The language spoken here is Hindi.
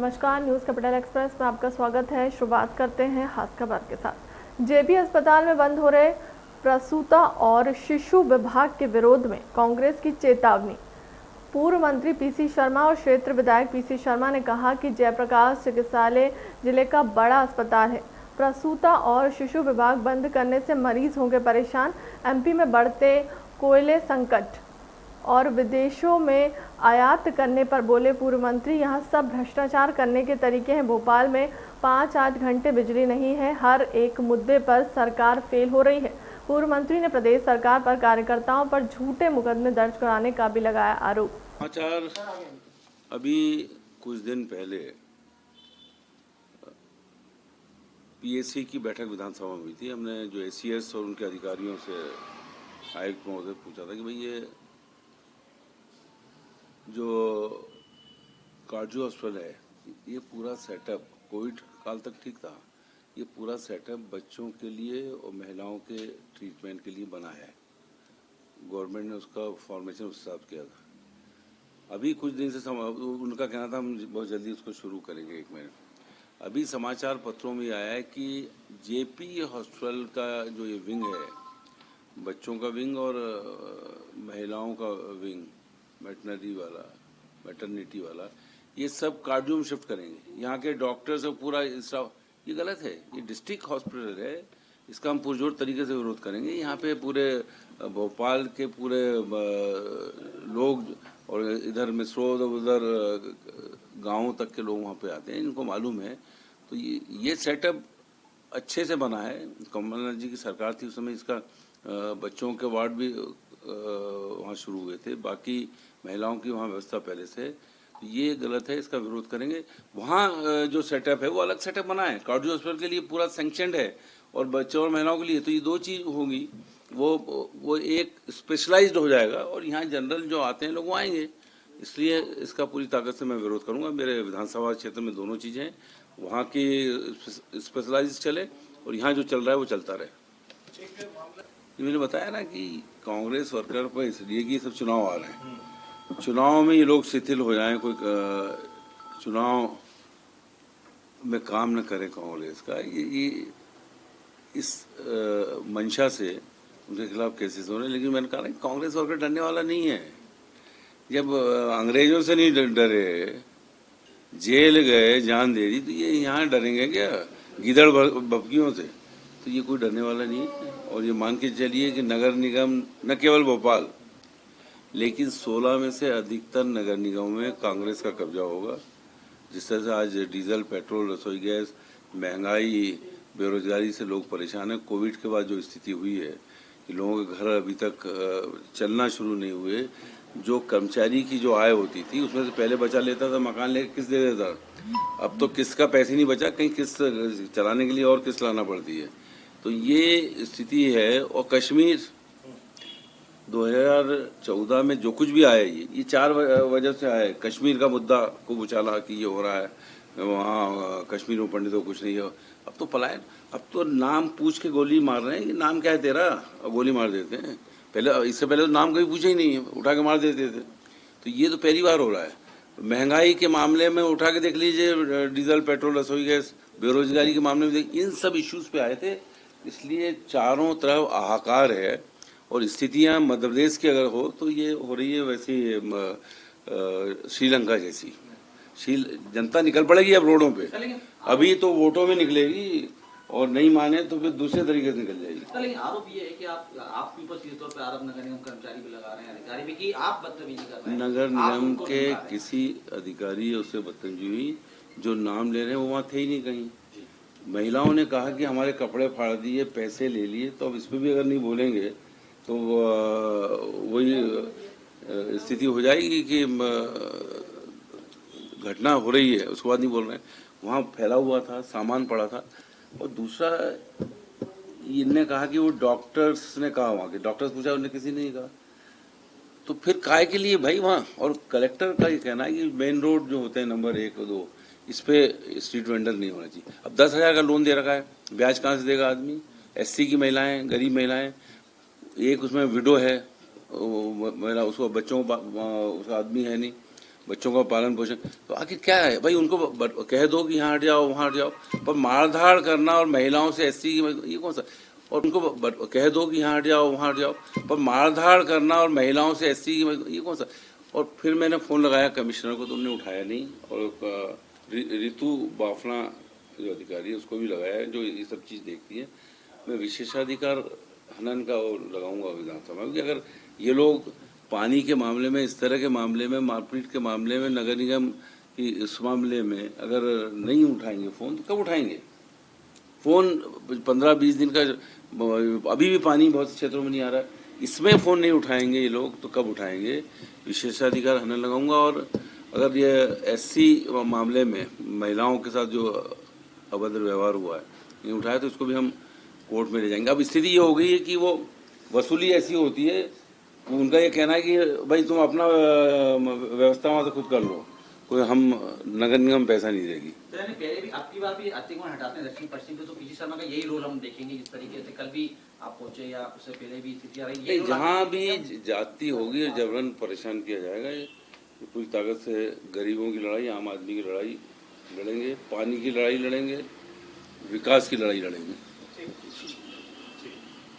नमस्कार, न्यूज़ कैपिटल एक्सप्रेस में आपका स्वागत है। शुरुआत करते हैं खास खबर के साथ। जेपी अस्पताल में बंद हो रहे प्रसूता और शिशु विभाग के विरोध में कांग्रेस की चेतावनी। पूर्व मंत्री पीसी शर्मा और क्षेत्र विधायक पीसी शर्मा ने कहा कि जयप्रकाश चिकित्सालय जिले का बड़ा अस्पताल है। प्रसूता और शिशु विभाग बंद करने से मरीज होंगे परेशान। एमपी में बढ़ते कोयले संकट और विदेशों में आयात करने पर बोले पूर्व मंत्री, यहाँ सब भ्रष्टाचार करने के तरीके हैं। भोपाल में 5-8 घंटे बिजली नहीं है। हर एक मुद्दे पर सरकार फेल हो रही है। पूर्व मंत्री ने प्रदेश सरकार पर कार्यकर्ताओं पर झूठे मुकदमे दर्ज कराने का भी लगाया आरोप। समाचार अभी कुछ दिन पहले पीएससी की बैठक विधानसभा में हुई थी। हमने जो एसीएस और उनके अधिकारियों से आयुक्त महोदय पूछा था कि भाई ये जो कार्डियो हॉस्पिटल है, ये पूरा सेटअप कोविड काल तक ठीक था। ये पूरा सेटअप बच्चों के लिए और महिलाओं के ट्रीटमेंट के लिए बना है। गवर्नमेंट ने उसका फॉर्मेशन उस हिसाब किया था। अभी कुछ दिन से उनका कहना था हम बहुत जल्दी उसको शुरू करेंगे 1 महीने। अभी समाचार पत्रों में आया है कि जेपी हॉस्पिटल का जो ये विंग है, बच्चों का विंग और महिलाओं का विंग, मैटरनिटी वाला, ये सब कार्डियो में शिफ्ट करेंगे। यहाँ के डॉक्टर्स और पूरा स्टाफ, ये गलत है। ये डिस्ट्रिक्ट हॉस्पिटल है, इसका हम पुरजोर तरीके से विरोध करेंगे। यहाँ पे पूरे भोपाल के पूरे लोग और इधर मिसरोद और उधर गाँव तक के लोग वहाँ पे आते हैं, इनको मालूम है। तो ये सेटअप अच्छे से बना है। कमलनाथ जी की सरकार थी उस समय, इसका बच्चों के वार्ड भी वहाँ शुरू हुए थे, बाकी महिलाओं की वहाँ व्यवस्था पहले से। तो ये गलत है, इसका विरोध करेंगे। वहाँ जो सेटअप है वो अलग सेटअप बना है, कार्डियो हॉस्पिटल के लिए पूरा सैंक्शनड है और बच्चों और महिलाओं के लिए। तो ये 2 चीज़ होंगी, वो एक स्पेशलाइज्ड हो जाएगा और यहाँ जनरल जो आते हैं लोग वो आएंगे। इसलिए इसका पूरी ताकत से मैं विरोध करूँगा। मेरे विधानसभा क्षेत्र में दोनों चीज़ें हैं, वहाँ की स्पेशलाइज चले और यहाँ जो चल रहा है वो चलता रहे। मैंने बताया ना कि कांग्रेस वर्कर पर इसलिए कि सब चुनाव आ रहे हैं, चुनाव में ये लोग शिथिल हो जाएं, कोई चुनाव में काम न करे कांग्रेस का, ये इस मंशा से उनके खिलाफ केसेस हो रहे हैं। लेकिन मैंने कहा ना, कांग्रेस वर्कर डरने वाला नहीं है। जब अंग्रेजों से नहीं डरे, जेल गए, जान दे दी, तो ये यहाँ डरेंगे क्या गीदड़ भपकियों से? तो ये कोई डरने वाला नहीं है। और ये मान के चलिए कि नगर निगम न केवल भोपाल, लेकिन 16 में से अधिकतर नगर निगमों में कांग्रेस का कब्जा होगा। जिस तरह से आज डीजल, पेट्रोल, रसोई गैस, महंगाई, बेरोजगारी से लोग परेशान हैं। कोविड के बाद जो स्थिति हुई है कि लोगों के घर अभी तक चलना शुरू नहीं हुए। जो कर्मचारी की जो आय होती थी उसमें से पहले बचा लेता था, मकान लेकर किस्त दे देता। अब तो किस्त का पैसे नहीं बचा, कहीं किस्त चलाने के लिए और किस्त लाना पड़ती है। तो ये स्थिति है। और कश्मीर 2014 में जो कुछ भी आया, ये 4 वजह से आया है। कश्मीर का मुद्दा को उछाला कि ये हो रहा है वहाँ कश्मीर में, पंडितों कुछ नहीं हो। अब तो पलायन, अब तो नाम पूछ के गोली मार रहे हैं कि नाम क्या है तेरा, और गोली मार देते हैं। पहले, इससे पहले तो नाम कभी पूछा ही नहीं है, उठा के मार देते थे। तो ये तो पहली बार हो रहा है। महंगाई के मामले में उठा के देख लीजिए, डीजल, पेट्रोल, रसोई गैस, बेरोजगारी के मामले में इन सब इश्यूज पे आए थे। इसलिए चारों तरफ हाहाकार है। और स्थितियां मध्य प्रदेश की अगर हो तो ये हो रही है वैसी श्रीलंका जैसी। जनता निकल पड़ेगी अब रोडों पे। अभी तो वोटों में निकलेगी और नहीं माने तो फिर दूसरे तरीके से निकल जाएगी। लेकिन आरोप ये है कि आप ऊपर सीधे तौर पे आरोप नगर निगम कर्मचारी भी लगा रहे हैं, अधिकारी भी, कि आप बदतमीजी कर रहे हैं। नगर निगम के किसी अधिकारी उससे बदतमीजी, जो नाम ले रहे हैं वो वहाँ थे ही नहीं कहीं। महिलाओं ने कहा कि हमारे कपड़े फाड़ दिए, पैसे ले लिए। तो अब इस पर भी अगर नहीं बोलेंगे तो वही स्थिति हो जाएगी कि घटना हो रही है उसके बाद नहीं बोल रहे हैं। वहाँ फैला हुआ था, सामान पड़ा था। और दूसरा, इनने कहा कि वो डॉक्टर्स ने कहा, वहाँ के डॉक्टर्स पूछा, उन्हें किसी ने नहीं कहा। तो फिर काय के लिए भाई वहाँ? और कलेक्टर का ये कहना है कि मेन रोड जो होते हैं नंबर 1 और 2, इस पे स्ट्रीट वेंडर नहीं होना चाहिए। अब 10,000 का लोन दे रखा है, ब्याज कहाँ से देगा आदमी? एससी की महिलाएं, गरीब महिलाएं, एक उसमें विडो है महिला, उसको बच्चों उसका आदमी है नहीं, बच्चों का पालन पोषण, तो आखिर क्या है भाई? उनको कह दो कि यहाँ हट जाओ वहाँ हट जाओ, पर मारधाड़ करना और महिलाओं से ऐसी, ये कौन सा? और उनको कह दो कि यहाँ हट जाओ वहाँ हट जाओ, पर मारधाड़ करना और महिलाओं से ऐसी, ये कौन सा? और फिर मैंने फ़ोन लगाया कमिश्नर को तो उन्होंने उठाया नहीं, और रितु बाफना जो अधिकारी है उसको भी लगाया है जो ये सब चीज़ देखती है। मैं विशेषाधिकार हनन का वो लगाऊंगा विधानसभा में कि अगर ये लोग पानी के मामले में, इस तरह के मामले में, मारपीट के मामले में, नगर निगम की इस मामले में अगर नहीं उठाएंगे फ़ोन तो कब उठाएंगे फ़ोन? 15-20 दिन का अभी भी पानी बहुत क्षेत्रों में नहीं आ रहा है, इसमें फ़ोन नहीं उठाएंगे ये लोग तो कब उठाएंगे? विशेषाधिकार हनन लगाऊंगा। और अगर ये एससी मामले में महिलाओं के साथ जो अभद्र व्यवहार हुआ है नहीं उठाया तो इसको भी हम कोर्ट में ले जाएंगे। अब स्थिति ये हो गई है कि वो वसूली ऐसी होती है, उनका ये कहना है कि भाई तुम अपना व्यवस्था वहाँ से खुद कर लो, कोई हम नगर निगम पैसा नहीं देगी। तो यानी पहले भी आपकी बार भी अतिक्रमण हटाते हैं दक्षिण पश्चिम पे, तो पीसी शर्मा का यही रोल हम देखेंगे जिस तरीके से कल भी आप पहुंचे या उससे पहले भी स्थिति आ रही है। जहाँ भी जाति होगी जबरन परेशान किया जाएगा। ये पूरी ताकत से गरीबों की लड़ाई, आम आदमी की लड़ाई लड़ेंगे, पानी की लड़ाई लड़ेंगे, विकास की लड़ाई लड़ेंगे।